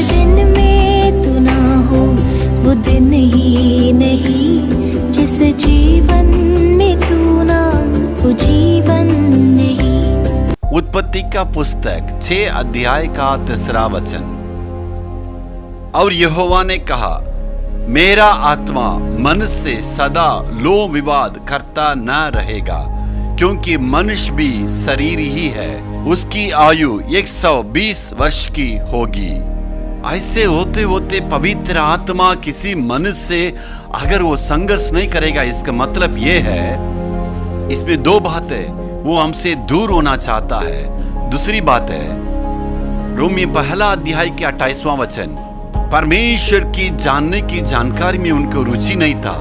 दिन में तू ना हो वो दिन ही नहीं, जिस जीवन में तू ना वो जीवन नहीं। उत्पत्ति का पुस्तक 6 अध्याय का 3 वचन। और यहोवा ने कहा, मेरा आत्मा मनुष्य से सदा लो विवाद करता न रहेगा, क्योंकि मनुष्य भी शरीर ही है, उसकी आयु 120 वर्ष की होगी। ऐसे होते होते पवित्र आत्मा किसी मनुष्य से अगर वो संघर्ष नहीं करेगा, इसका मतलब ये है, इसमें 2 बात है, वो हमसे दूर होना चाहता है। दूसरी बात है, रोमी 1 अध्याय के 28वां वचन, परमेश्वर की जानने की जानकारी में उनको रुचि नहीं था।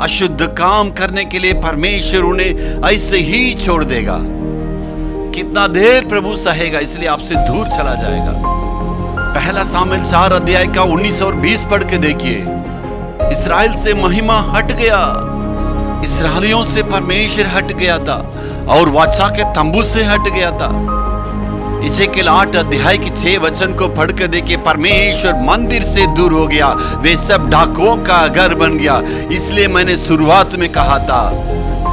अशुद्ध काम करने के लिए परमेश्वर उन्हें ऐसे ही छोड़ देगा। कितना देर प्रभु सहेगा, इसलिए आपसे दूर चला जाएगा। 1 सामुएल 4 अध्याय का 19 और 20 पढ़ के देखिए। इस्राएल से महिमा हट गया, इस्राएलियों से परमेश्वर हट गया था और वाचा के तंबू से हट गया था। एजेकिएल 8 अध्याय की 6 वचन को पढ़ कर देखिए, परमेश्वर मंदिर से दूर हो गया, वे सब डाकुओं का घर बन गया। इसलिए मैंने शुरुआत में कहा था,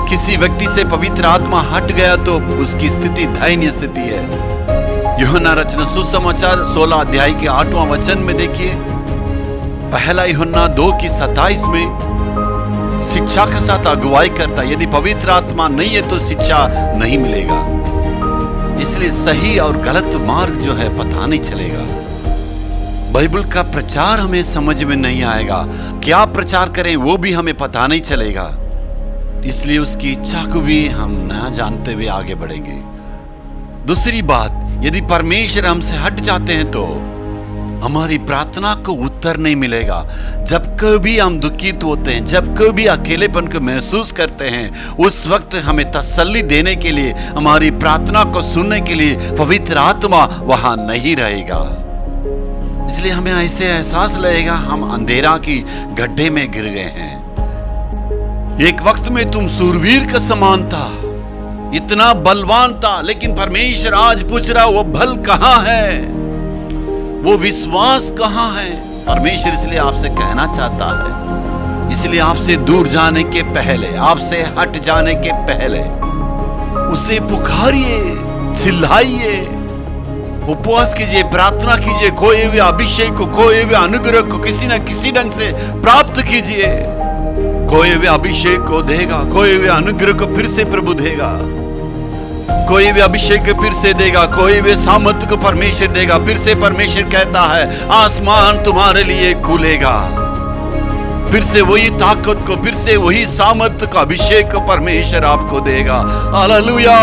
किसी व्यक्ति से पवित्र आत्मा हट गया तो उसकी स्थिति दयनीय स्थिति है। यूहन्ना रचना सुसमाचार 16 अध्याय के 8वां वचन में देखिए, 1 यूहन्ना 2 की 27 में शिक्षा के साथ अगुवाई करता, यदि पवित्र आत्मा नहीं है तो शिक्षा नहीं मिलेगा। इसलिए सही और गलत मार्ग जो है पता नहीं चलेगा। बाइबल का प्रचार हमें समझ में नहीं आएगा, क्या प्रचार करें वो भी हमें पता नहीं चलेगा। इसलिए उसकी इच्छा को भी हम न जानते हुए आगे बढ़ेंगे। दूसरी बात, यदि परमेश्वर हमसे हट जाते हैं तो हमारी प्रार्थना को उत्तर नहीं मिलेगा। जब कभी हम दुखित होते हैं, जब कभी अकेलेपन को महसूस करते हैं, उस वक्त हमें तसल्ली देने के लिए, हमारी प्रार्थना को सुनने के लिए पवित्र आत्मा वहां नहीं रहेगा। इसलिए हमें ऐसे एहसास लगेगा हम अंधेरा की गड्ढे में गिर गए हैं। एक वक्त में तुम सूरवीर का समान था, इतना बलवान था, लेकिन परमेश्वर आज पूछ रहा, वो बल कहां है, वो विश्वास कहां है। परमेश्वर इसलिए आपसे कहना चाहता है, इसलिए आपसे दूर जाने के पहले, आपसे हट जाने के पहले उसे पुकारिए, चिल्लाइए, उपवास कीजिए, प्रार्थना कीजिए, खोए हुए अभिषेक को, खोए हुए अनुग्रह को किसी न किसी ढंग से प्राप्त कीजिए। खोए हुए अभिषेक को देगा, खोए हुए अनुग्रह को फिर से प्रभु देगा, कोई भी अभिषेक फिर से देगा, कोई भी सामर्थ को परमेश्वर देगा। फिर से परमेश्वर कहता है, आसमान तुम्हारे लिए खुलेगा। फिर से वही ताकत को, फिर से वही सामर्थ को, अभिषेक को परमेश्वर आपको देगा। Hallelujah,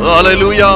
hallelujah.